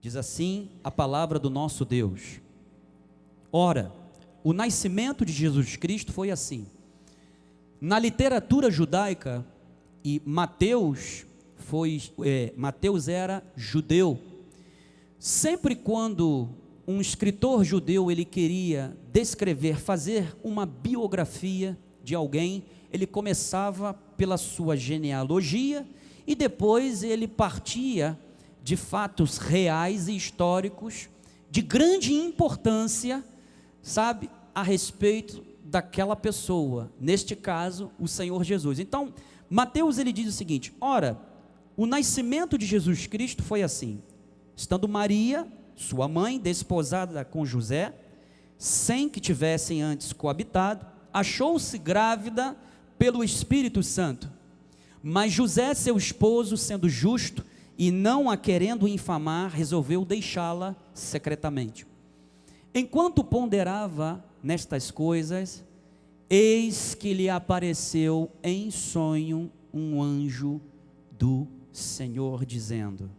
Diz assim a palavra do nosso Deus. Ora, o nascimento de Jesus Cristo foi assim. Na literatura judaica, e Mateus era judeu. Sempre quando um escritor judeu ele queria descrever, fazer uma biografia de alguém, ele começava pela sua genealogia e depois ele partia de fatos reais e históricos de grande importância, sabe, a respeito daquela pessoa, neste caso, o Senhor Jesus. Então, Mateus ele diz o seguinte: ora, o nascimento de Jesus Cristo foi assim, estando Maria, sua mãe, desposada com José, sem que tivessem antes coabitado, achou-se grávida pelo Espírito Santo. Mas José, seu esposo, sendo justo e não a querendo infamar, resolveu deixá-la secretamente. Enquanto ponderava nestas coisas, eis que lhe apareceu em sonho um anjo do Senhor, dizendo: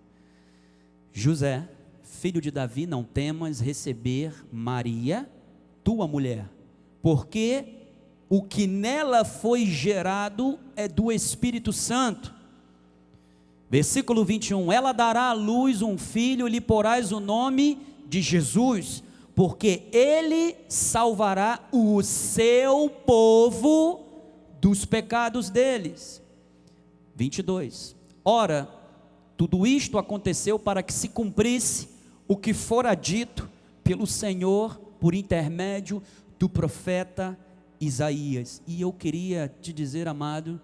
José, filho de Davi, não temas receber Maria, tua mulher, porque o que nela foi gerado é do Espírito Santo. Versículo 21, ela dará à luz um filho, lhe porás o nome de Jesus, porque ele salvará o seu povo dos pecados deles. 22, ora, tudo isto aconteceu para que se cumprisse o que fora dito pelo Senhor por intermédio do profeta Isaías. E eu queria te dizer, amado,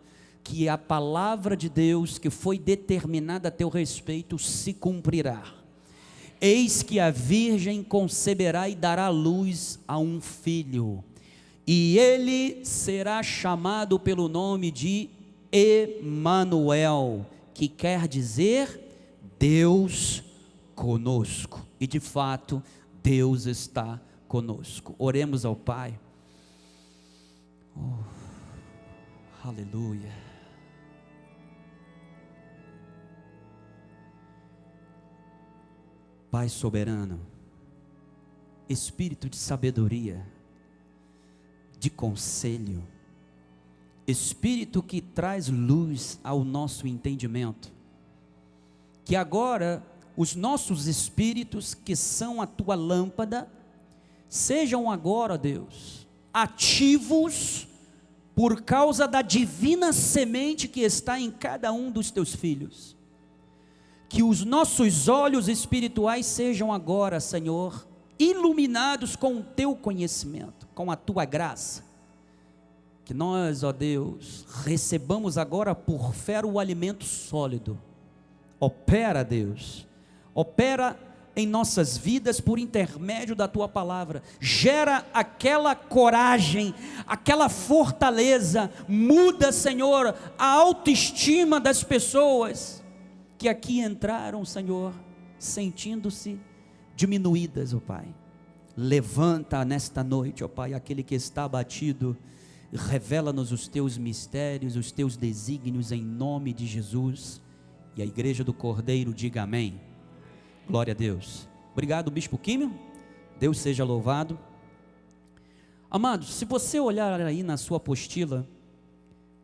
que a palavra de Deus que foi determinada a teu respeito se cumprirá. Eis que a virgem conceberá e dará luz a um filho, e ele será chamado pelo nome de Emanuel, que quer dizer Deus conosco. E de fato Deus está conosco. Oremos ao Pai. Aleluia. Pai soberano, Espírito de sabedoria, de conselho, Espírito que traz luz ao nosso entendimento, que agora os nossos espíritos que são a tua lâmpada, sejam agora, Deus, ativos por causa da divina semente que está em cada um dos teus filhos. Que os nossos olhos espirituais sejam agora, Senhor, iluminados com o teu conhecimento, com a tua graça. Que nós, ó Deus, recebamos agora por fé o alimento sólido. Opera, Deus, opera em nossas vidas por intermédio da tua palavra. Gera aquela coragem, aquela fortaleza. Muda, Senhor, a autoestima das pessoas que aqui entraram, Senhor, sentindo-se diminuídas, ó Pai. Levanta nesta noite, ó Pai, aquele que está abatido. Revela-nos os teus mistérios, os teus desígnios, em nome de Jesus. E a igreja do Cordeiro diga amém. Glória a Deus. Obrigado, Bispo Químio. Deus seja louvado. Amados, se você olhar aí na sua apostila,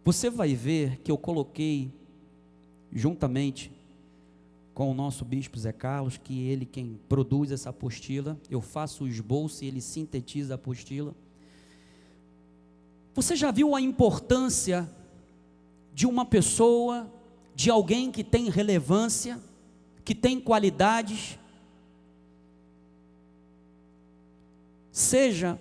você vai ver que eu coloquei, juntamente com o nosso Bispo Zé Carlos, que ele quem produz essa apostila, eu faço o esboço e ele sintetiza a apostila. Você já viu a importância de uma pessoa, de alguém que tem relevância, que tem qualidades, seja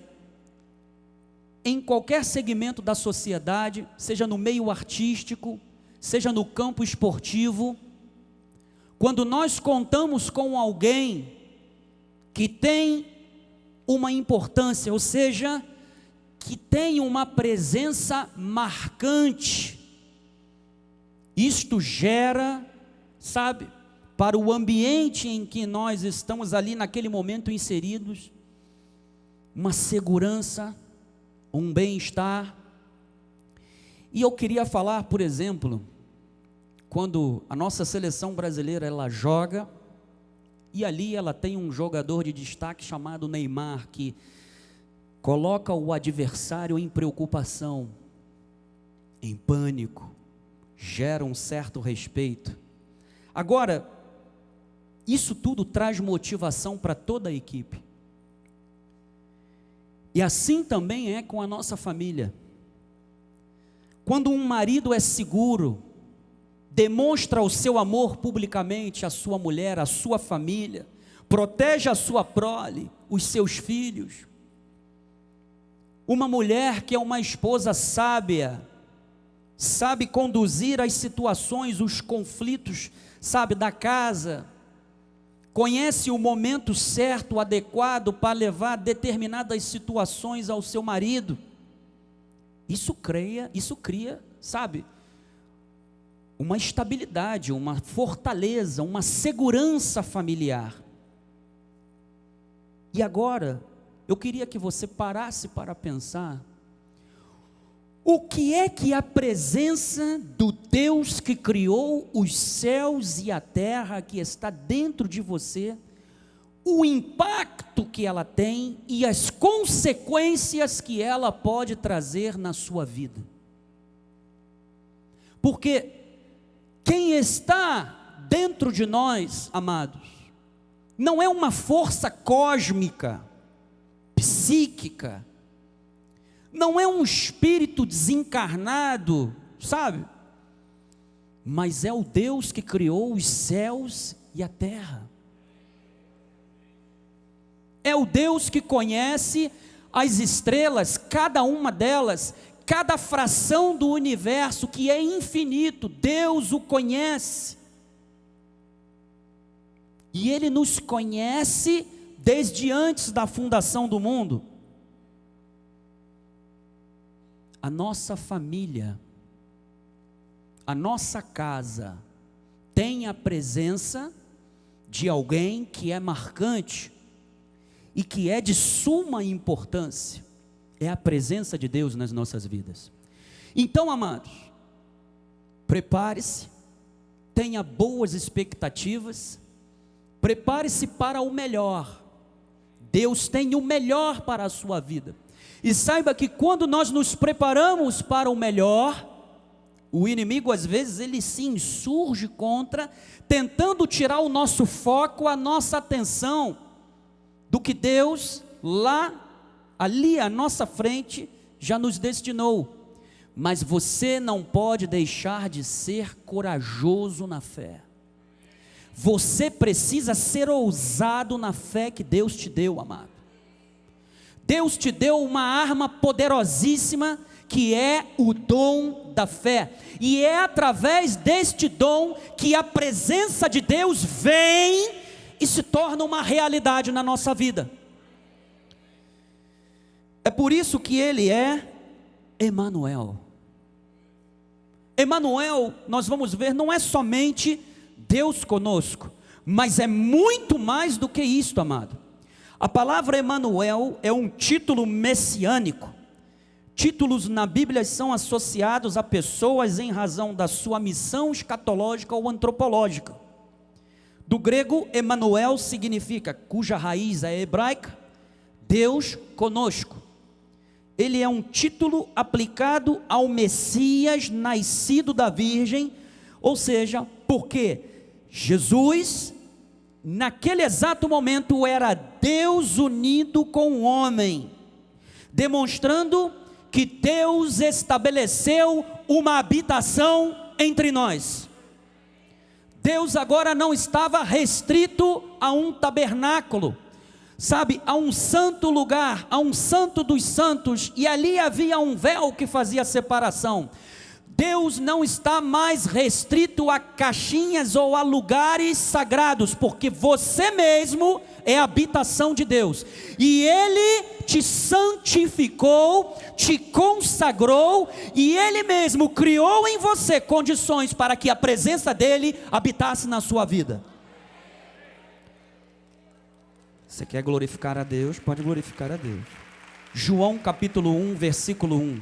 em qualquer segmento da sociedade, seja no meio artístico, seja no campo esportivo? Quando nós contamos com alguém que tem uma importância, ou seja, que tem uma presença marcante, isto gera, sabe, para o ambiente em que nós estamos ali naquele momento inseridos, uma segurança, um bem-estar. E eu queria falar, por exemplo, quando a nossa seleção brasileira ela joga, E ali ela tem um jogador de destaque chamado Neymar, que coloca o adversário em preocupação, em pânico, gera um certo respeito. Agora, isso tudo traz motivação para toda a equipe. E assim também é com a nossa família. Quando um marido é seguro, demonstra o seu amor publicamente à sua mulher, à sua família, protege a sua prole, os seus filhos. Uma mulher que é uma esposa sábia, sabe conduzir as situações, os conflitos, sabe, da casa, conhece o momento certo, adequado para levar determinadas situações ao seu marido. Isso cria, sabe, uma estabilidade, uma fortaleza, uma segurança familiar. E agora, eu queria que você parasse para pensar, o que é que a presença do Deus que criou os céus e a terra, que está dentro de você, o impacto que ela tem e as consequências que ela pode trazer na sua vida? Porque quem está dentro de nós, amados, não é uma força cósmica, psíquica, não é um espírito desencarnado, sabe? Mas é o Deus que criou os céus e a terra. É o Deus que conhece as estrelas, cada uma delas, cada fração do universo que é infinito, Deus o conhece. E Ele nos conhece desde antes da fundação do mundo. A nossa família, a nossa casa, tem a presença de alguém que é marcante e que é de suma importância. É a presença de Deus nas nossas vidas. Então, amados, prepare-se, tenha boas expectativas, prepare-se para o melhor. Deus tem o melhor para a sua vida. E saiba que quando nós nos preparamos para o melhor, o inimigo às vezes ele se insurge contra, tentando tirar o nosso foco, a nossa atenção, do que Deus ali à nossa frente já nos destinou. Mas você não pode deixar de ser corajoso na fé. Você precisa ser ousado na fé que Deus te deu, amado. Deus te deu uma arma poderosíssima, que é o dom da fé, e é através deste dom que a presença de Deus vem e se torna uma realidade na nossa vida. É por isso que Ele é Emanuel. Emanuel, nós vamos ver, não é somente Deus conosco, mas é muito mais do que isto, amado. A palavra Emanuel é um título messiânico. Títulos na Bíblia são associados a pessoas em razão da sua missão escatológica ou antropológica. Do grego, Emanuel significa, cuja raiz é hebraica, Deus conosco. Ele é um título aplicado ao Messias nascido da Virgem, ou seja, porque Jesus, naquele exato momento, era Deus unido com o homem, demonstrando que Deus estabeleceu uma habitação entre nós. Deus agora não estava restrito a um tabernáculo, sabe, a um santo lugar, a um santo dos santos, e ali havia um véu que fazia separação. Deus não está mais restrito a caixinhas ou a lugares sagrados, porque você mesmo é a habitação de Deus, e Ele te santificou, te consagrou, e Ele mesmo criou em você condições para que a presença dEle habitasse na sua vida. Você quer glorificar a Deus? Pode glorificar a Deus. João capítulo 1, versículo 1.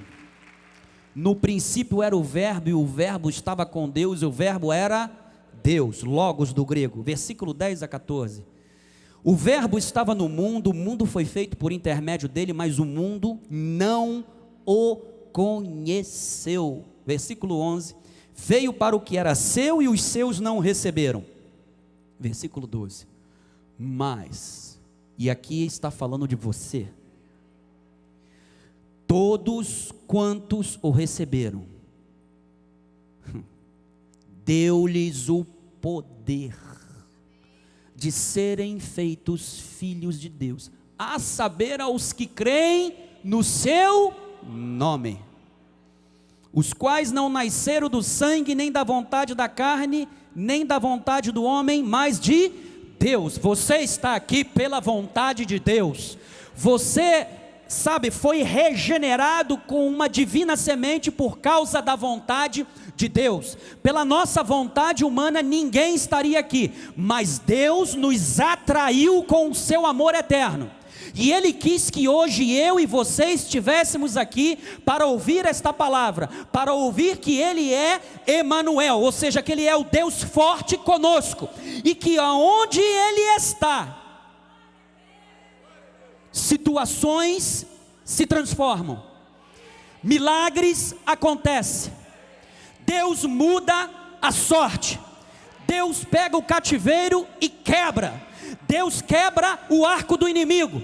No princípio era o verbo, e o verbo estava com Deus, e o verbo era Deus, logos do grego, versículo 10 a 14. O verbo estava no mundo, o mundo foi feito por intermédio dele, mas o mundo não o conheceu. Versículo 11, veio para o que era seu e os seus não o receberam. Versículo 12, mas, e aqui está falando de você, todos quantos o receberam, deu-lhes o poder de serem feitos filhos de Deus, a saber aos que creem no seu nome, os quais não nasceram do sangue, nem da vontade da carne, nem da vontade do homem, mas de Deus. Você está aqui pela vontade de Deus, você sabe, foi regenerado com uma divina semente por causa da vontade de Deus. Pela nossa vontade humana ninguém estaria aqui, mas Deus nos atraiu com o seu amor eterno, e Ele quis que hoje eu e você estivéssemos aqui para ouvir esta palavra, para ouvir que Ele é Emanuel, ou seja, que Ele é o Deus forte conosco, e que aonde Ele está, situações se transformam, milagres acontecem, Deus muda a sorte, Deus pega o cativeiro e quebra, Deus quebra o arco do inimigo,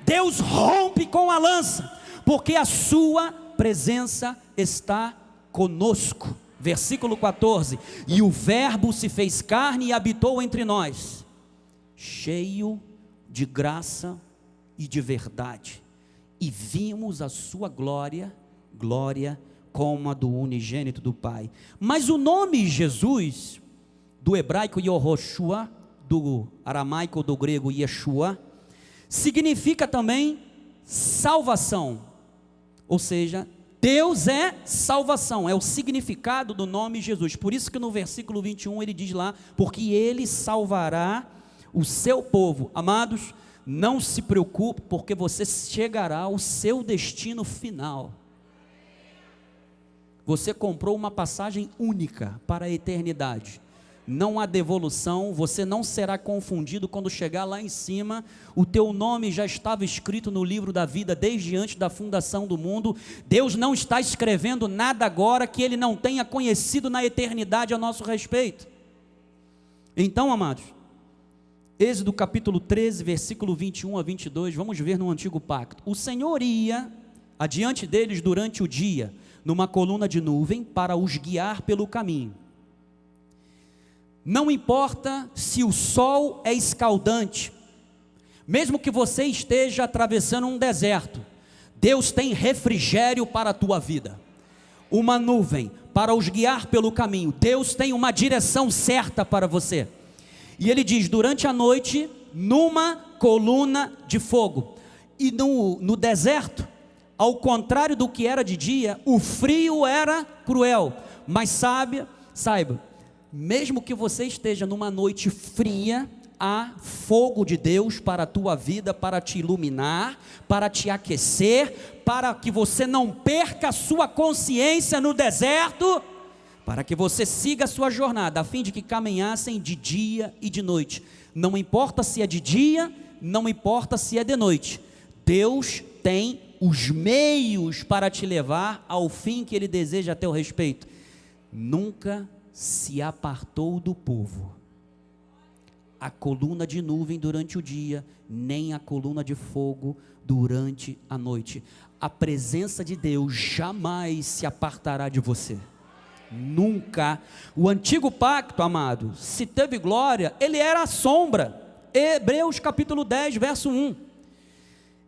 Deus rompe com a lança, porque a sua presença está conosco. Versículo 14, e o verbo se fez carne e habitou entre nós, cheio de graça e de verdade, e vimos a sua glória, glória como a do unigênito do Pai. Mas o nome Jesus, do hebraico Yehoshua, do aramaico ou do grego Yeshua, significa também salvação, ou seja, Deus é salvação, é o significado do nome Jesus. Por isso que no versículo 21 ele diz lá, porque Ele salvará o seu povo. Amados, não se preocupe, porque você chegará ao seu destino final. Você comprou uma passagem única para a eternidade, não há devolução, você não será confundido quando chegar lá em cima, o teu nome já estava escrito no livro da vida desde antes da fundação do mundo. Deus não está escrevendo nada agora que Ele não tenha conhecido na eternidade a nosso respeito. Então, amados, Êxodo capítulo 13, versículo 21 a 22, vamos ver no antigo pacto. O Senhor ia adiante deles durante o dia, numa coluna de nuvem, para os guiar pelo caminho. Não importa se o sol é escaldante, mesmo que você esteja atravessando um deserto, Deus tem refrigério para a tua vida. Uma nuvem para os guiar pelo caminho, Deus tem uma direção certa para você. E Ele diz, durante a noite, numa coluna de fogo. E no deserto, ao contrário do que era de dia, o frio era cruel, mas saiba, mesmo que você esteja numa noite fria, há fogo de Deus para a tua vida, para te iluminar, para te aquecer, para que você não perca a sua consciência no deserto, para que você siga a sua jornada, a fim de que caminhassem de dia e de noite. Não importa se é de dia, não importa se é de noite, Deus tem os meios para te levar ao fim que Ele deseja a teu respeito. Nunca se apartou do povo a coluna de nuvem durante o dia, nem a coluna de fogo durante a noite. A presença de Deus jamais se apartará de você, nunca. O antigo pacto, amado, se teve glória, ele era a sombra. Hebreus capítulo 10, verso 1,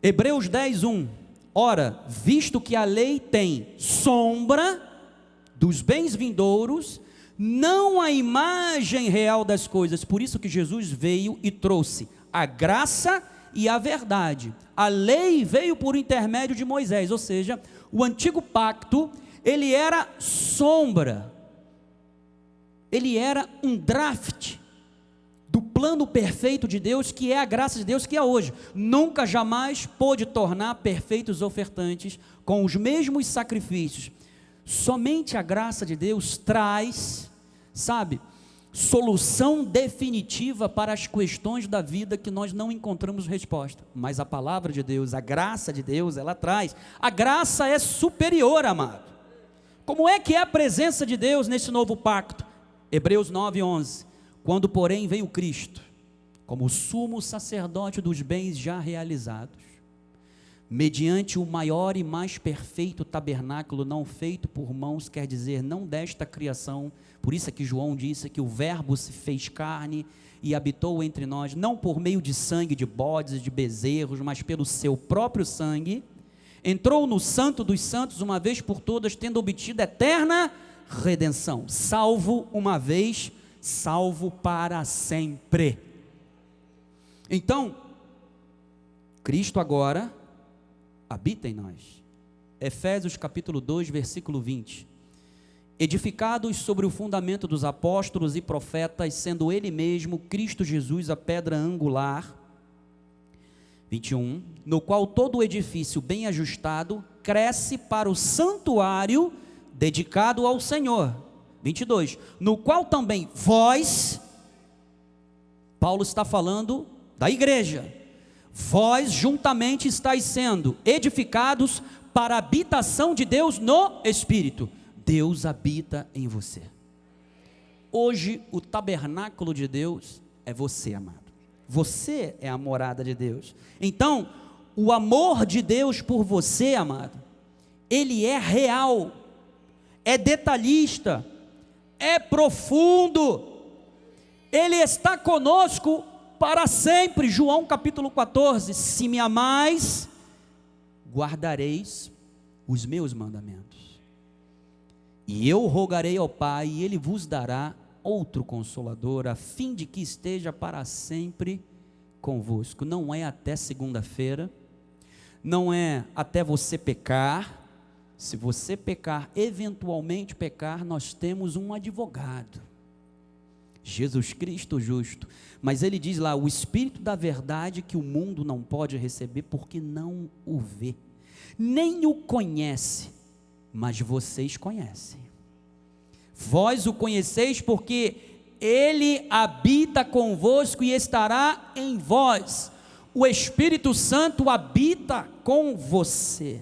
Hebreus 10, 1, ora, visto que a lei tem sombra dos bens vindouros, não a imagem real das coisas, por isso que Jesus veio e trouxe a graça e a verdade. A lei veio por intermédio de Moisés, ou seja, o antigo pacto, ele era sombra, ele era um draft do plano perfeito de Deus, que é a graça de Deus, que é hoje. Nunca jamais pôde tornar perfeitos ofertantes com os mesmos sacrifícios. Somente a graça de Deus traz, solução definitiva para as questões da vida que nós não encontramos resposta, mas a palavra de Deus, a graça de Deus, ela traz. A graça é superior, amado. Como é que é a presença de Deus nesse novo pacto? Hebreus 9:11, quando porém veio Cristo, como sumo sacerdote dos bens já realizados, mediante o maior e mais perfeito tabernáculo não feito por mãos, quer dizer, não desta criação. Por isso é que João disse que o verbo se fez carne e habitou entre nós, não por meio de sangue de bodes e de bezerros, mas pelo seu próprio sangue, entrou no santo dos santos uma vez por todas, tendo obtido eterna redenção, salvo uma vez, salvo para sempre. Então, Cristo agora habita em nós. Efésios capítulo 2, versículo 20. Edificados sobre o fundamento dos apóstolos e profetas, sendo ele mesmo, Cristo Jesus, a pedra angular. 21. No qual todo o edifício bem ajustado cresce para o santuário dedicado ao Senhor. 22. No qual também vós, Paulo está falando da igreja, vós juntamente estáis sendo edificados para a habitação de Deus no Espírito. Deus habita em você. Hoje o tabernáculo de Deus é você, amado. Você é a morada de Deus. Então, o amor de Deus por você, amado, ele é real, é detalhista, é profundo, ele está conosco para sempre. João capítulo 14, se me amais, guardareis os meus mandamentos. E eu rogarei ao Pai, e Ele vos dará outro Consolador, a fim de que esteja para sempre convosco. Não é até segunda-feira, não é até você pecar. Se você pecar, eventualmente pecar, nós temos um advogado, Jesus Cristo justo. Mas ele diz lá, o Espírito da verdade que o mundo não pode receber, porque não o vê, nem o conhece, mas vocês conhecem. Vós o conheceis porque ele habita convosco e estará em vós. O Espírito Santo habita com você.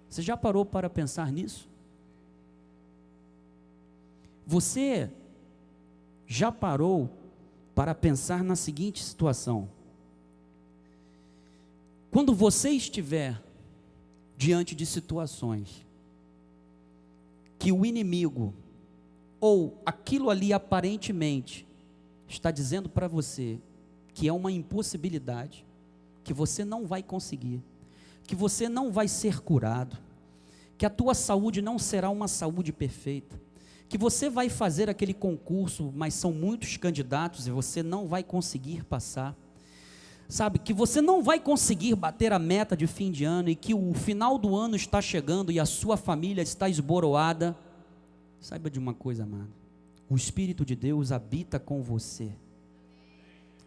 Você já parou para pensar nisso? Você já parou para pensar na seguinte situação: quando você estiver diante de situações que o inimigo ou aquilo ali aparentemente está dizendo para você que é uma impossibilidade, que você não vai conseguir, que você não vai ser curado, que a tua saúde não será uma saúde perfeita, que você vai fazer aquele concurso, mas são muitos candidatos e você não vai conseguir passar, sabe, que você não vai conseguir bater a meta de fim de ano, e que o final do ano está chegando e a sua família está esboroada. Saiba de uma coisa, amado, o Espírito de Deus habita com você,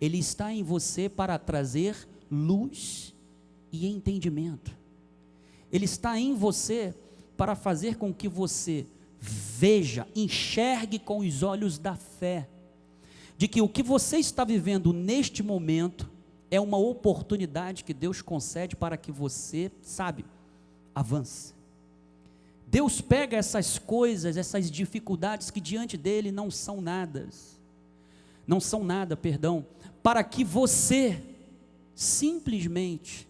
ele está em você para trazer luz e entendimento, ele está em você para fazer com que você veja, enxergue com os olhos da fé, de que o que você está vivendo neste momento é uma oportunidade que Deus concede para que você, sabe, avance. Deus pega essas coisas, essas dificuldades que diante dele não são nada, para que você, simplesmente,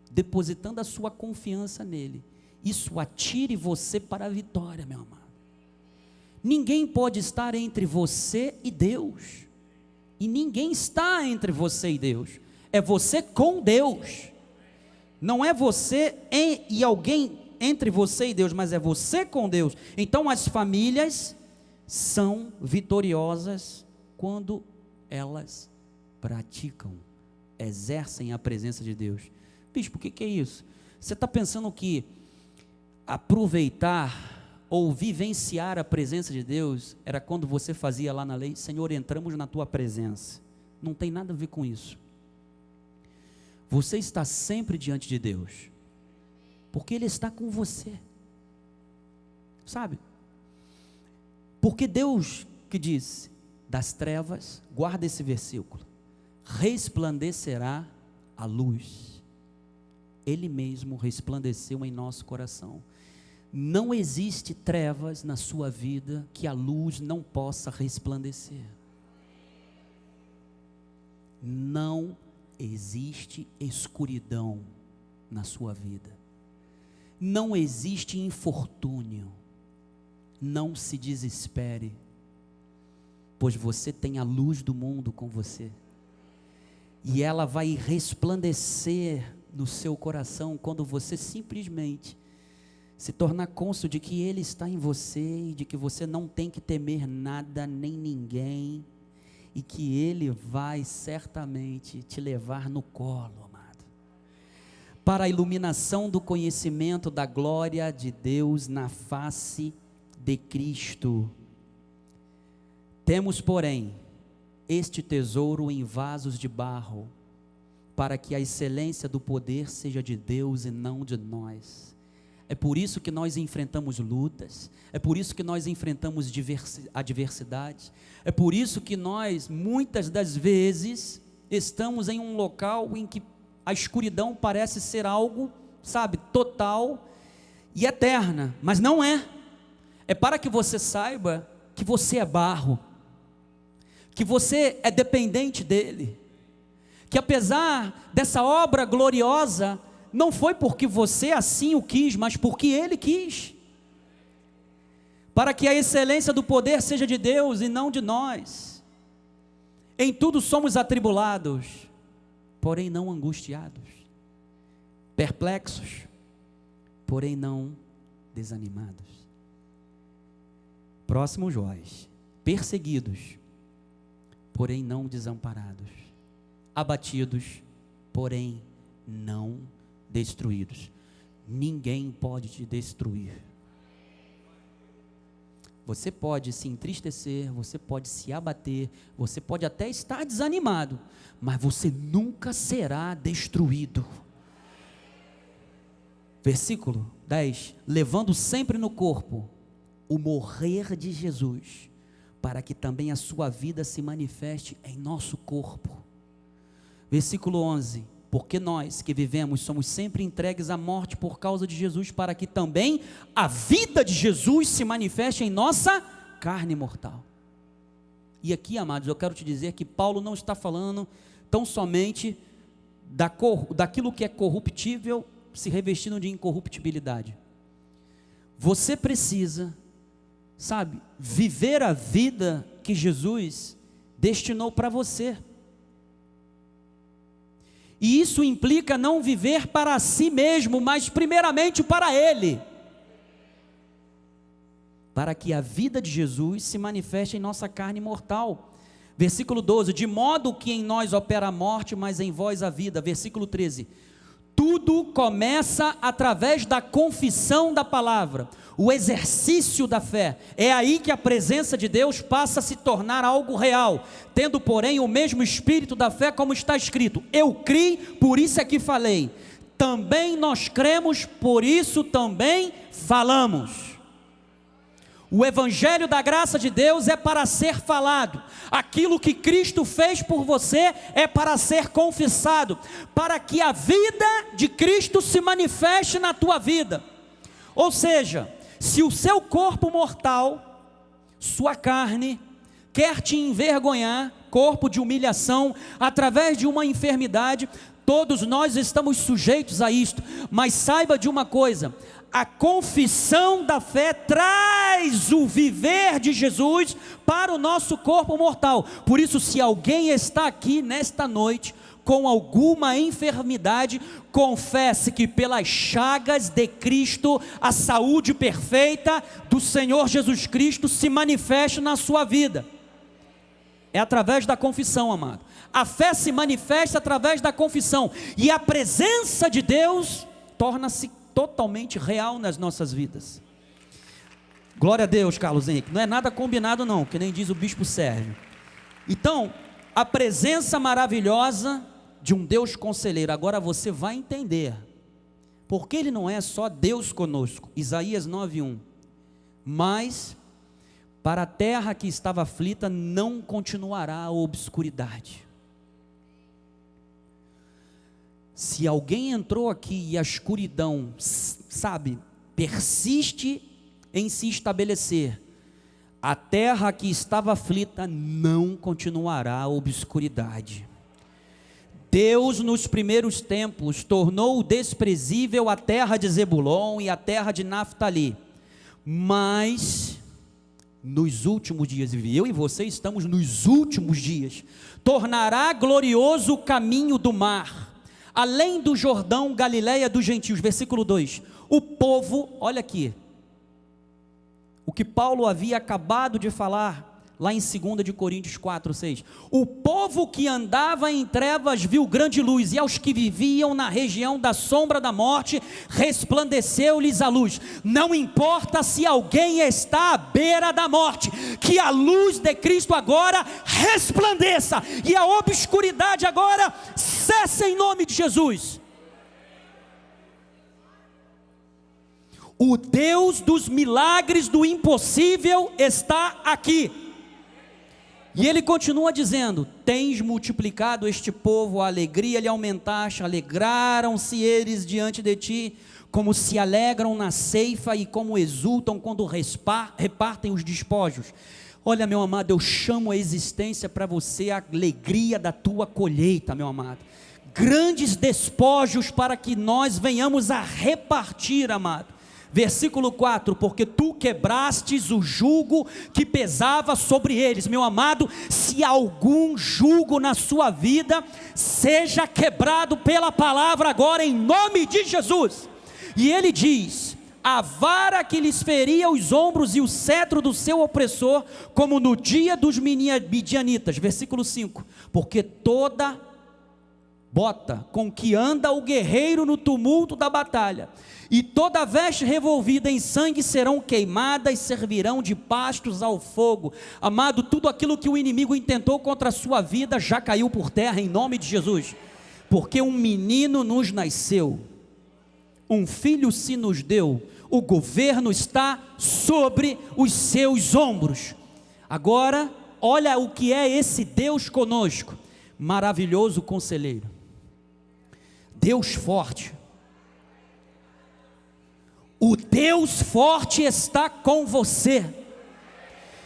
depositando a sua confiança nele, isso atire você para a vitória, meu amado. Ninguém pode estar entre você e Deus, e ninguém está entre você e Deus, é você com Deus, não é você e alguém entre você e Deus, mas é você com Deus. Então as famílias são vitoriosas quando elas praticam, exercem a presença de Deus. Bispo, o que é isso? Você está pensando que aproveitar ou vivenciar a presença de Deus era quando você fazia lá na lei, Senhor, entramos na tua presença? Não tem nada a ver com isso. Você está sempre diante de Deus, porque Ele está com você, sabe? Porque Deus que diz: das trevas, guarda esse versículo, resplandecerá a luz. Ele mesmo resplandeceu em nosso coração. Não existe trevas na sua vida que a luz não possa resplandecer. Não existe escuridão na sua vida. Não existe infortúnio. Não se desespere, pois você tem a luz do mundo com você. E ela vai resplandecer no seu coração quando você simplesmente se tornar cônscio de que Ele está em você e de que você não tem que temer nada nem ninguém, e que Ele vai certamente te levar no colo, amado, para a iluminação do conhecimento da glória de Deus na face de Cristo. Temos, porém, este tesouro em vasos de barro, para que a excelência do poder seja de Deus e não de nós. É por isso que nós enfrentamos lutas, é por isso que nós enfrentamos adversidades, é por isso que nós, muitas das vezes, estamos em um local em que a escuridão parece ser algo, sabe, total e eterna, mas não é. É para que você saiba que você é barro, que você é dependente dEle, que apesar dessa obra gloriosa, não foi porque você assim o quis, mas porque Ele quis, para que a excelência do poder seja de Deus e não de nós. Em tudo somos atribulados, porém não angustiados, perplexos, porém não desanimados. Próximo Joás: perseguidos, porém não desamparados, abatidos, porém não destruídos. Ninguém pode te destruir. Você pode se entristecer, você pode se abater, você pode até estar desanimado, mas você nunca será destruído. Versículo 10: levando sempre no corpo o morrer de Jesus, para que também a sua vida se manifeste em nosso corpo. Versículo 11: porque nós que vivemos somos sempre entregues à morte por causa de Jesus, para que também a vida de Jesus se manifeste em nossa carne mortal. E aqui, amados, eu quero te dizer que Paulo não está falando tão somente daquilo que é corruptível se revestindo de incorruptibilidade. Você precisa, sabe, viver a vida que Jesus destinou para você. E isso implica não viver para si mesmo, mas primeiramente para Ele, para que a vida de Jesus se manifeste em nossa carne mortal. Versículo 12: de modo que em nós opera a morte, mas em vós a vida. Versículo 13: tudo começa através da confissão da palavra, o exercício da fé. É aí que a presença de Deus passa a se tornar algo real, tendo porém o mesmo espírito da fé, como está escrito: eu criei, por isso é que falei. Também nós cremos, por isso também falamos. O evangelho da graça de Deus é para ser falado. Aquilo que Cristo fez por você é para ser confessado, para que a vida de Cristo se manifeste na tua vida. Ou seja, se o seu corpo mortal, sua carne, quer te envergonhar, corpo de humilhação, através de uma enfermidade, todos nós estamos sujeitos a isto, mas saiba de uma coisa: a confissão da fé traz o viver de Jesus para o nosso corpo mortal. Por isso, se alguém está aqui nesta noite com alguma enfermidade, confesse que pelas chagas de Cristo, a saúde perfeita do Senhor Jesus Cristo se manifeste na sua vida. É através da confissão, amado. A fé se manifesta através da confissão, e a presença de Deus torna-se totalmente real nas nossas vidas. Glória a Deus, Carlos Henrique. Não é nada combinado não, que nem diz o bispo Sérgio. Então, a presença maravilhosa de um Deus conselheiro. Agora você vai entender porque Ele não é só Deus conosco. Isaías 9:1. Mas Para a terra que estava aflita não continuará a obscuridade. Se alguém entrou aqui e a escuridão, sabe, persiste em se estabelecer, a terra que estava aflita não continuará a obscuridade. Deus, nos primeiros tempos, tornou desprezível a terra de Zebulon e a terra de Naftali, mas nos últimos dias, e eu e você estamos nos últimos dias, tornará glorioso o caminho do mar, além do Jordão, Galileia dos gentios. Versículo 2, o povo, olha aqui, o que Paulo havia acabado de falar, lá em 2 de Coríntios 4, 6, o povo que andava em trevas viu grande luz, e aos que viviam na região da sombra da morte, resplandeceu-lhes a luz. Não importa se alguém está à beira da morte, que a luz de Cristo agora resplandeça, e a obscuridade agora cesse em nome de Jesus. O Deus dos milagres, do impossível, está aqui. E ele continua dizendo: tens multiplicado este povo, a alegria lhe aumentaste, alegraram-se eles diante de ti, como se alegram na ceifa e como exultam quando repartem os despojos. Olha, meu amado, eu chamo a existência para você a alegria da tua colheita, meu amado. Grandes despojos para que nós venhamos a repartir, amado. Versículo 4, porque tu quebrastes o jugo que pesava sobre eles. Meu amado, se algum jugo na sua vida, seja quebrado pela palavra agora, em nome de Jesus. E ele diz: a vara que lhes feria os ombros e o cetro do seu opressor, como no dia dos midianitas. Versículo 5, porque toda bota com que anda o guerreiro no tumulto da batalha, e toda veste revolvida em sangue serão queimadas, servirão de pastos ao fogo. Amado, tudo aquilo que o inimigo intentou contra a sua vida já caiu por terra em nome de Jesus, porque um menino nos nasceu, um filho se nos deu, o governo está sobre os seus ombros. Agora, olha o que é esse Deus conosco: maravilhoso conselheiro, Deus forte. O Deus forte está com você.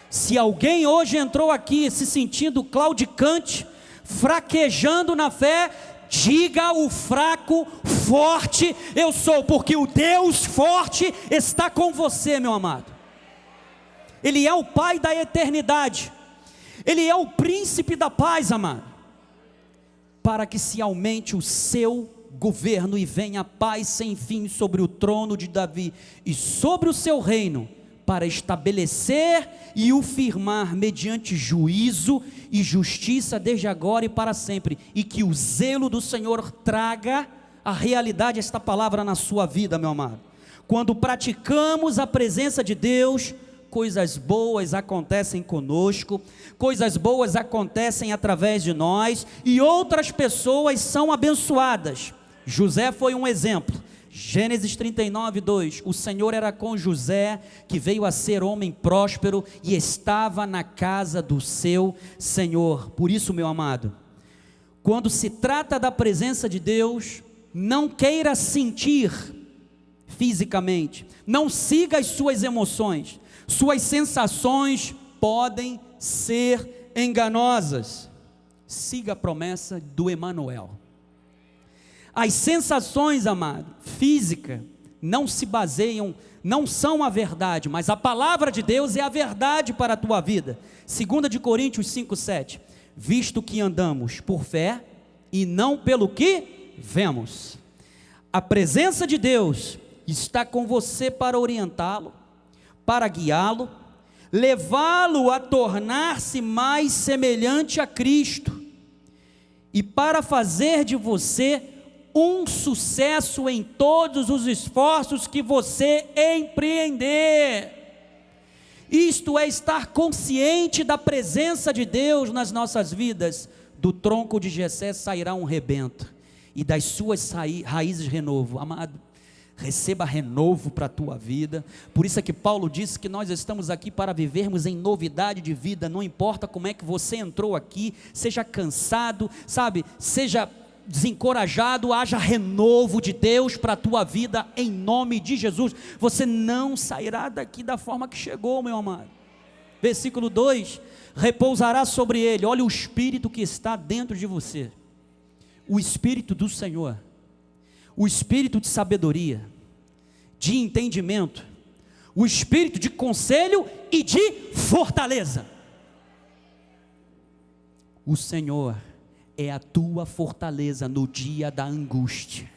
Se alguém hoje entrou aqui se sentindo claudicante, fraquejando na fé, diga o fraco: forte eu sou, porque o Deus forte está com você, meu amado. Ele é o Pai da eternidade, Ele é o príncipe da paz, amado, para que se aumente o seu governo e venha a paz sem fim sobre o trono de Davi e sobre o seu reino, para estabelecer e o firmar mediante juízo e justiça desde agora e para sempre, e que o zelo do Senhor traga a realidade esta palavra na sua vida, meu amado. Quando praticamos a presença de Deus, coisas boas acontecem conosco, coisas boas acontecem através de nós, e outras pessoas são abençoadas. José foi um exemplo. Gênesis 39, 2, o Senhor era com José, que veio a ser homem próspero, e estava na casa do seu Senhor. Por isso, meu amado, quando se trata da presença de Deus, não queira sentir fisicamente, não siga as suas emoções, suas sensações podem ser enganosas. Siga a promessa do Emanuel. As sensações, amado, física, não se baseiam, não são a verdade, mas a palavra de Deus é a verdade para a tua vida. 2 de Coríntios 5, 7, visto que andamos por fé e não pelo que vemos. A presença de Deus está com você para orientá-lo, para guiá-lo, levá-lo a tornar-se mais semelhante a Cristo, e para fazer de você um sucesso em todos os esforços que você empreender. Isto é estar consciente da presença de Deus nas nossas vidas. Do tronco de Jessé sairá um rebento, e das suas raízes renovo. Amado, receba renovo para a tua vida. Por isso é que Paulo disse que nós estamos aqui para vivermos em novidade de vida. Não importa como é que você entrou aqui, seja cansado, sabe, seja desencorajado, haja renovo de Deus para a tua vida, em nome de Jesus. Você não sairá daqui da forma que chegou, meu amado. Versículo 2, repousará sobre ele, olha o Espírito que está dentro de você, o Espírito do Senhor, o Espírito de sabedoria, de entendimento, o Espírito de conselho e de fortaleza. O Senhor é a tua fortaleza no dia da angústia,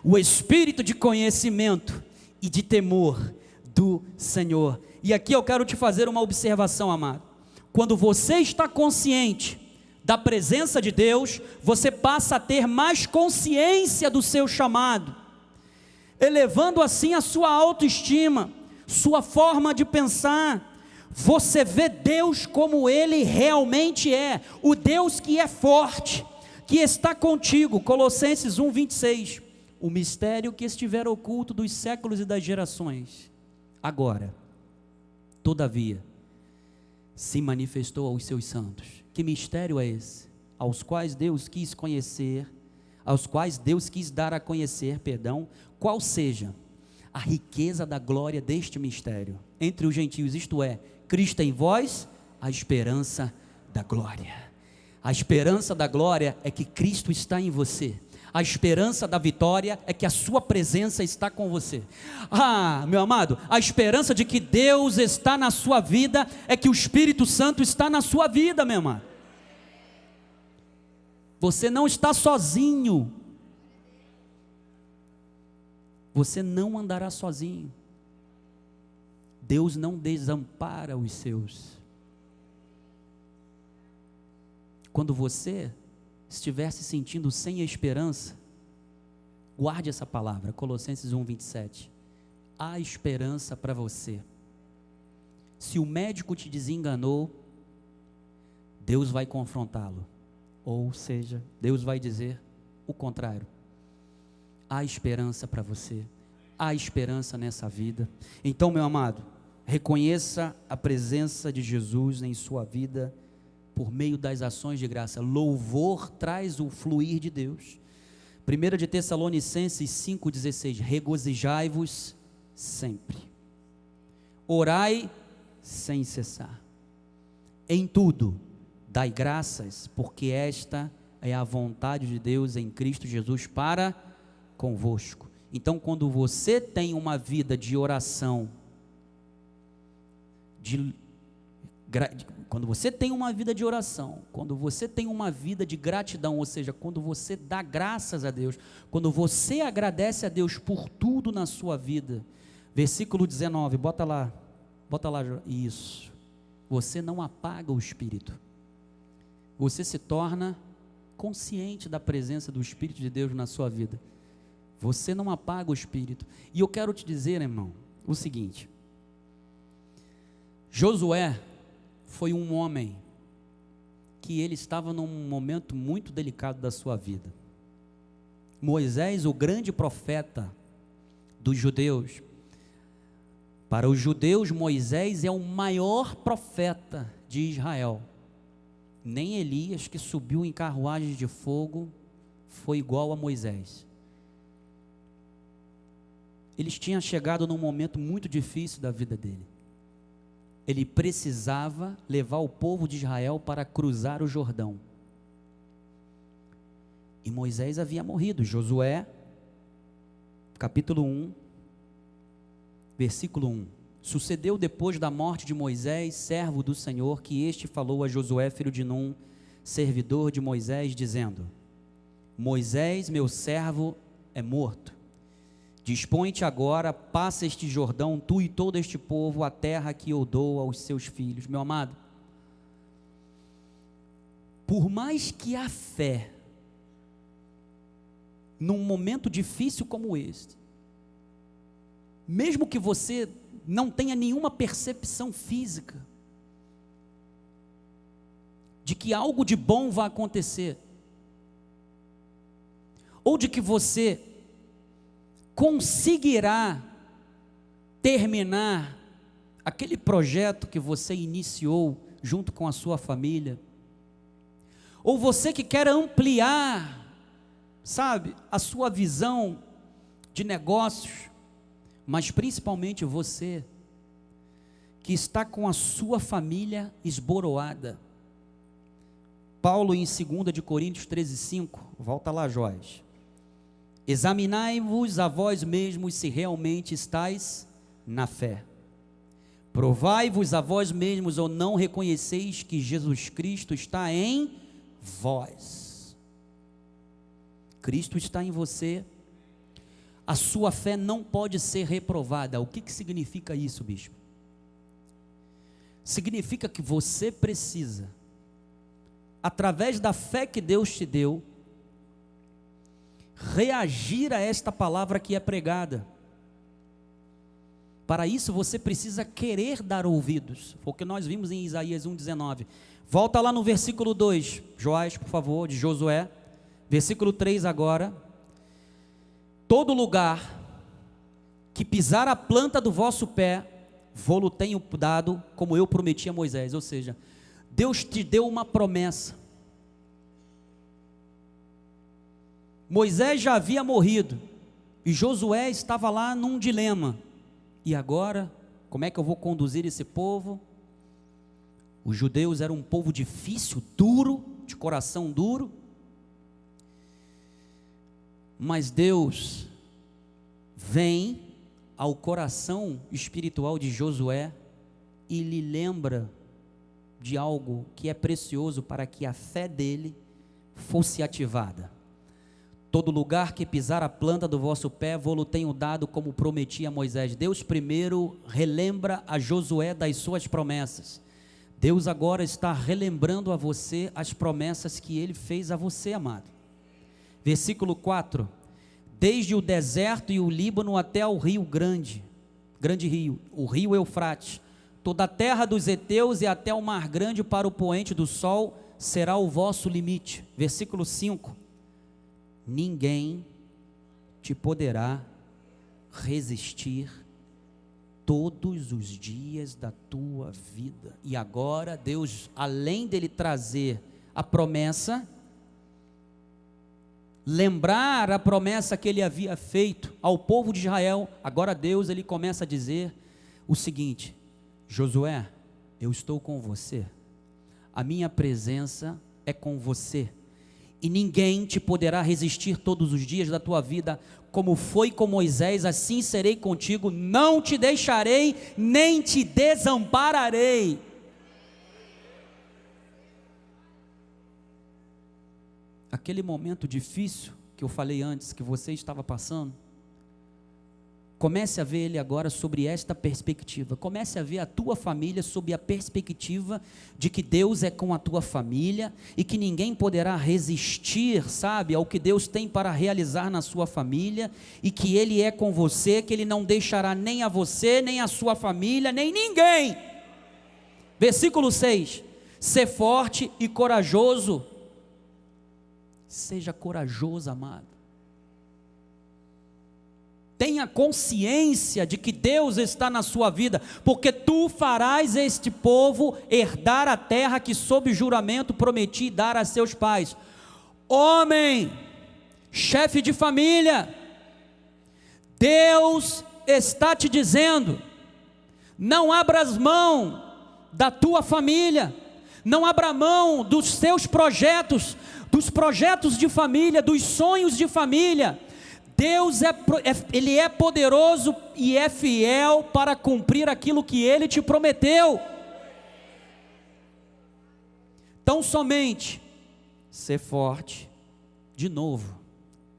o Espírito de conhecimento e de temor do Senhor. E aqui eu quero te fazer uma observação, amado. Quando você está consciente da presença de Deus, você passa a ter mais consciência do seu chamado, elevando assim a sua autoestima, sua forma de pensar. Você vê Deus como Ele realmente é, o Deus que é forte, que está contigo. Colossenses 1:26, o mistério que estiver oculto dos séculos e das gerações, agora, todavia, se manifestou aos seus santos. Que mistério é esse? Aos quais Deus quis conhecer, aos quais Deus quis dar a conhecer, qual seja a riqueza da glória deste mistério entre os gentios, isto é, Cristo em vós, a esperança da glória. A esperança da glória é que Cristo está em você. A esperança da vitória é que a sua presença está com você. Meu amado, a esperança de que Deus está na sua vida é que o Espírito Santo está na sua vida, meu amado. Você não está sozinho. Você não andará sozinho. Deus não desampara os seus. Quando você estiver se sentindo sem esperança, guarde essa palavra, Colossenses 1:27, há esperança para você. Se o médico te desenganou, Deus vai confrontá-lo, ou seja, Deus vai dizer o contrário. Há esperança para você, há esperança nessa vida. Então, meu amado, reconheça a presença de Jesus em sua vida, por meio das ações de graça. Louvor traz o fluir de Deus. 1 de Tessalonicenses 5:16, regozijai-vos sempre, orai sem cessar, em tudo dai graças, porque esta é a vontade de Deus em Cristo Jesus para convosco. Então, quando você tem uma vida de oração, quando você tem uma vida de oração, quando você tem uma vida de gratidão, ou seja, quando você dá graças a Deus, quando você agradece a Deus por tudo na sua vida, versículo 19, bota lá, isso, você não apaga o Espírito, você se torna consciente da presença do Espírito de Deus na sua vida, você não apaga o Espírito. E eu quero te dizer, irmão, o seguinte: Josué foi um homem que ele estava num momento muito delicado da sua vida. Moisés, o grande profeta dos judeus, para os judeus Moisés é o maior profeta de Israel. Nem Elias, que subiu em carruagens de fogo, foi igual a Moisés. Eles tinham chegado num momento muito difícil da vida dele. Ele precisava levar o povo de Israel para cruzar o Jordão. E Moisés havia morrido. Josué, capítulo 1, versículo 1. Sucedeu depois da morte de Moisés, servo do Senhor, que este falou a Josué, filho de Num, servidor de Moisés, dizendo: Moisés, meu servo, é morto. Dispõe-te agora, passa este Jordão, tu e todo este povo, a terra que eu dou aos seus filhos. Meu amado, por mais que a fé, num momento difícil como este, mesmo que você não tenha nenhuma percepção física de que algo de bom vai acontecer, ou de que você conseguirá terminar aquele projeto que você iniciou junto com a sua família, ou você que quer ampliar, sabe, a sua visão de negócios, mas principalmente você que está com a sua família esboroada. Paulo em 2 de Coríntios 13:5, volta lá, Joás. Examinai-vos a vós mesmos se realmente estáis na fé. Provai-vos a vós mesmos ou não reconheceis que Jesus Cristo está em vós. Cristo está em você. A sua fé não pode ser reprovada. O que significa isso, bispo? Significa que você precisa, através da fé que Deus te deu, reagir a esta palavra que é pregada. Para isso você precisa querer dar ouvidos, foi o que nós vimos em Isaías 1,19. Volta lá no versículo 2, Joás, por favor, de Josué, versículo 3 agora. Todo lugar que pisar a planta do vosso pé, vô-lo tenho dado, como eu prometi a Moisés. Ou seja, Deus te deu uma promessa. Moisés já havia morrido, e Josué estava lá num dilema. E agora, como é que eu vou conduzir esse povo? Os judeus eram um povo difícil, duro, de coração duro. Mas Deus vem ao coração espiritual de Josué e lhe lembra de algo que é precioso para que a fé dele fosse ativada. Todo lugar que pisar a planta do vosso pé, vô-lo tenho dado, como prometi a Moisés. Deus primeiro relembra a Josué das suas promessas. Deus agora está relembrando a você as promessas que ele fez a você, amado. Versículo 4. Desde o deserto e o Líbano até o rio grande rio, o rio Eufrates, toda a terra dos heteus e até o mar grande para o poente do sol, será o vosso limite. Versículo 5. Ninguém te poderá resistir todos os dias da tua vida. E agora Deus, além dele trazer a promessa, lembrar a promessa que ele havia feito ao povo de Israel, agora Deus, ele começa a dizer o seguinte: Josué, eu estou com você, a minha presença é com você, e ninguém te poderá resistir todos os dias da tua vida. Como foi com Moisés, assim serei contigo, não te deixarei, nem te desampararei. Aquele momento difícil que eu falei antes, que você estava passando, comece a ver ele agora sobre esta perspectiva. Comece a ver a tua família sob a perspectiva de que Deus é com a tua família e que ninguém poderá resistir, sabe, ao que Deus tem para realizar na sua família, e que ele é com você, que ele não deixará nem a você, nem a sua família, nem ninguém. Versículo 6. Ser forte e corajoso. Seja corajoso, amado. Tenha consciência de que Deus está na sua vida, porque tu farás este povo herdar a terra que sob juramento prometi dar a seus pais. Homem, chefe de família, Deus está te dizendo: não abras mão da tua família, não abra mão dos seus projetos, dos projetos de família, dos sonhos de família. Deus ele é poderoso e é fiel para cumprir aquilo que ele te prometeu. Tão somente ser forte, de novo,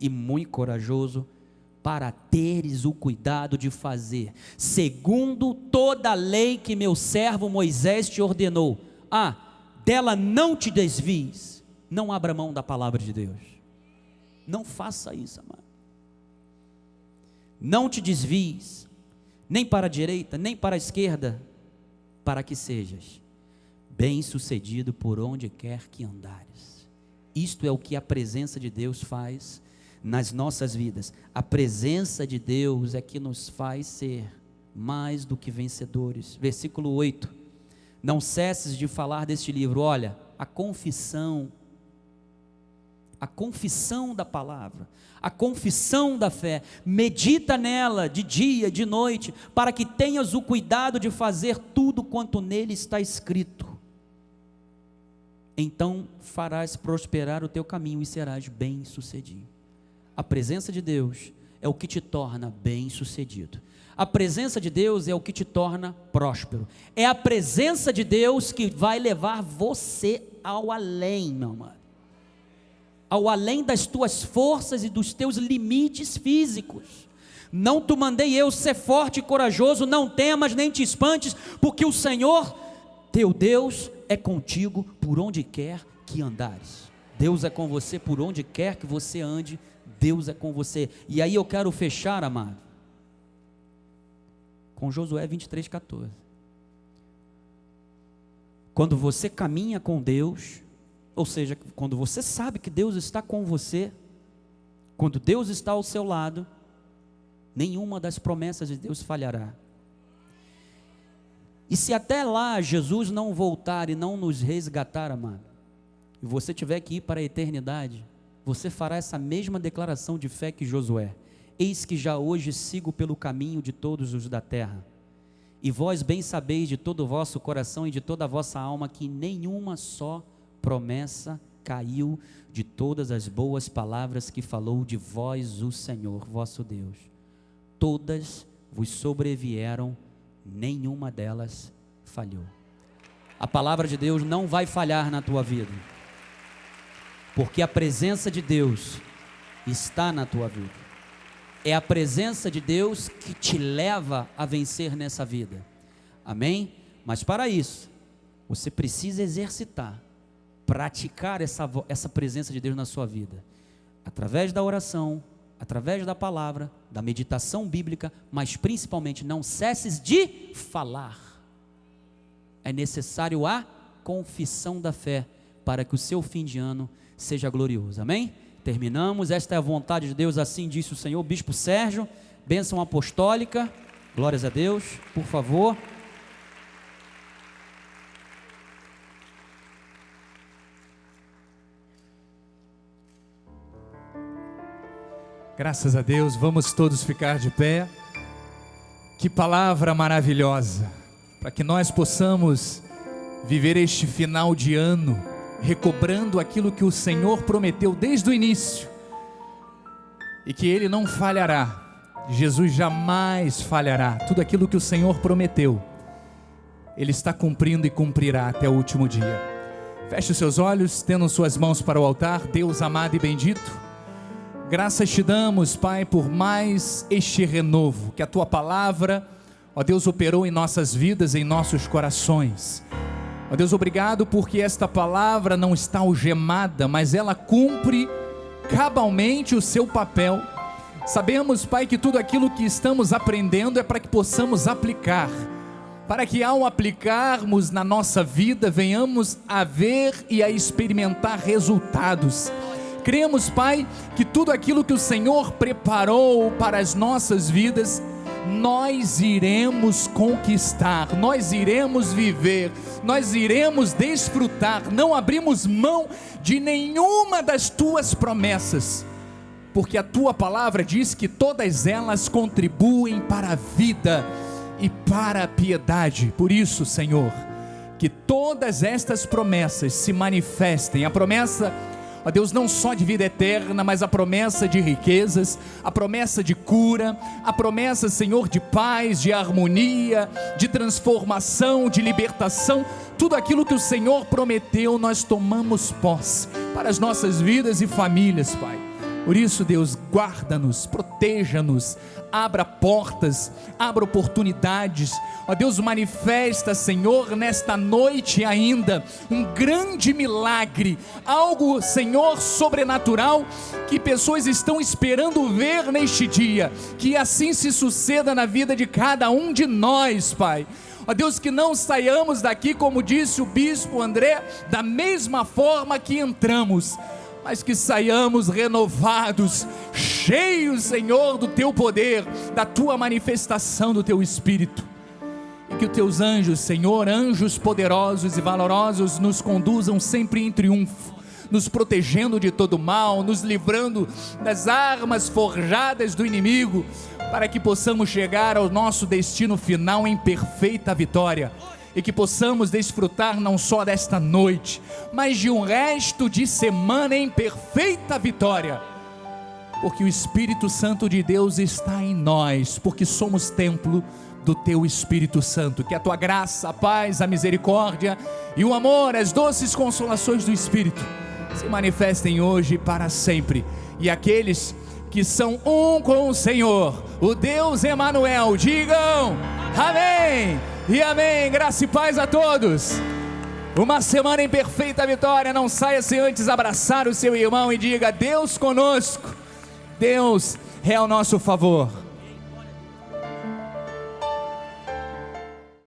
e muito corajoso, para teres o cuidado de fazer segundo toda a lei que meu servo Moisés te ordenou. Dela não te desvies. Não abra mão da palavra de Deus. Não faça isso, amado. Não te desvies, nem para a direita, nem para a esquerda, para que sejas bem-sucedido por onde quer que andares. Isto é o que a presença de Deus faz nas nossas vidas. A presença de Deus é que nos faz ser mais do que vencedores. Versículo 8, não cesses de falar deste livro. Olha, a confissão da palavra, a confissão da fé, medita nela de dia, de noite, para que tenhas o cuidado de fazer tudo quanto nele está escrito. Então farás prosperar o teu caminho e serás bem-sucedido. A presença de Deus é o que te torna bem-sucedido. A presença de Deus é o que te torna próspero. É a presença de Deus que vai levar você ao além, meu amado. Ao além das tuas forças e dos teus limites físicos. Não te mandei eu ser forte e corajoso, não temas nem te espantes, porque o Senhor, teu Deus, é contigo por onde quer que andares. Deus é com você por onde quer que você ande, Deus é com você. E aí eu quero fechar, amado, com Josué 23:14. Quando você caminha com Deus, ou seja, quando você sabe que Deus está com você, quando Deus está ao seu lado, nenhuma das promessas de Deus falhará. E se até lá Jesus não voltar e não nos resgatar, amado, e você tiver que ir para a eternidade, você fará essa mesma declaração de fé que Josué: eis que já hoje sigo pelo caminho de todos os da terra, e vós bem sabeis de todo o vosso coração e de toda a vossa alma que nenhuma só promessa caiu de todas as boas palavras que falou de vós o Senhor vosso Deus. Todas vos sobrevieram, nenhuma delas falhou. A palavra de Deus não vai falhar na tua vida, porque a presença de Deus está na tua vida. É a presença de Deus que te leva a vencer nessa vida. Amém? Mas para isso, você precisa exercitar, praticar essa presença de Deus na sua vida, através da oração, através da palavra, da meditação bíblica, mas principalmente não cesses de falar. É necessário a confissão da fé, para que o seu fim de ano seja glorioso. Amém? Terminamos, esta é a vontade de Deus, assim disse o Senhor. Bispo Sérgio, bênção apostólica, glórias a Deus, por favor. Graças a Deus, vamos todos ficar de pé. Que palavra maravilhosa, para que nós possamos viver este final de ano, recobrando aquilo que o Senhor prometeu desde o início, e que Ele não falhará. Jesus jamais falhará. Tudo aquilo que o Senhor prometeu, Ele está cumprindo e cumprirá até o último dia. Feche os seus olhos, tendo suas mãos para o altar. Deus amado e bendito, graças te damos, Pai, por mais este renovo, que a Tua palavra, ó Deus, operou em nossas vidas, em nossos corações. Ó Deus, obrigado porque esta palavra não está algemada, mas ela cumpre cabalmente o seu papel. Sabemos, Pai, que tudo aquilo que estamos aprendendo é para que possamos aplicar, para que ao aplicarmos na nossa vida, venhamos a ver e a experimentar resultados. Cremos, Pai, que tudo aquilo que o Senhor preparou para as nossas vidas, nós iremos conquistar, nós iremos viver, nós iremos desfrutar. Não abrimos mão de nenhuma das Tuas promessas, porque a Tua palavra diz que todas elas contribuem para a vida e para a piedade. Por isso, Senhor, que todas estas promessas se manifestem. A promessa, ó Deus, não só de vida eterna, mas a promessa de riquezas, a promessa de cura, a promessa, Senhor, de paz, de harmonia, de transformação, de libertação. Tudo aquilo que o Senhor prometeu, nós tomamos posse para as nossas vidas e famílias, Pai. Por isso, Deus, guarda-nos, proteja-nos, abra portas, abra oportunidades. Ó Deus, manifesta, Senhor, nesta noite ainda, um grande milagre, algo, Senhor, sobrenatural, que pessoas estão esperando ver neste dia. Que assim se suceda na vida de cada um de nós, Pai. Ó Deus, que não saiamos daqui, como disse o bispo André, da mesma forma que entramos. mas que saiamos renovados, cheios, Senhor, do Teu poder, da Tua manifestação do Teu Espírito, e que os Teus anjos, Senhor, anjos poderosos e valorosos, nos conduzam sempre em triunfo, nos protegendo de todo mal, nos livrando das armas forjadas do inimigo, para que possamos chegar ao nosso destino final em perfeita vitória, e que possamos desfrutar não só desta noite, mas de um resto de semana em perfeita vitória, porque o Espírito Santo de Deus está em nós, porque somos templo do Teu Espírito Santo. Que a Tua graça, a paz, a misericórdia e o amor, as doces consolações do Espírito se manifestem hoje e para sempre, e aqueles que são um com o Senhor, o Deus Emanuel, digam amém e amém. Graça e paz a todos, uma semana em perfeita vitória. Não saia sem antes abraçar o seu irmão e diga: Deus conosco, Deus é ao nosso favor.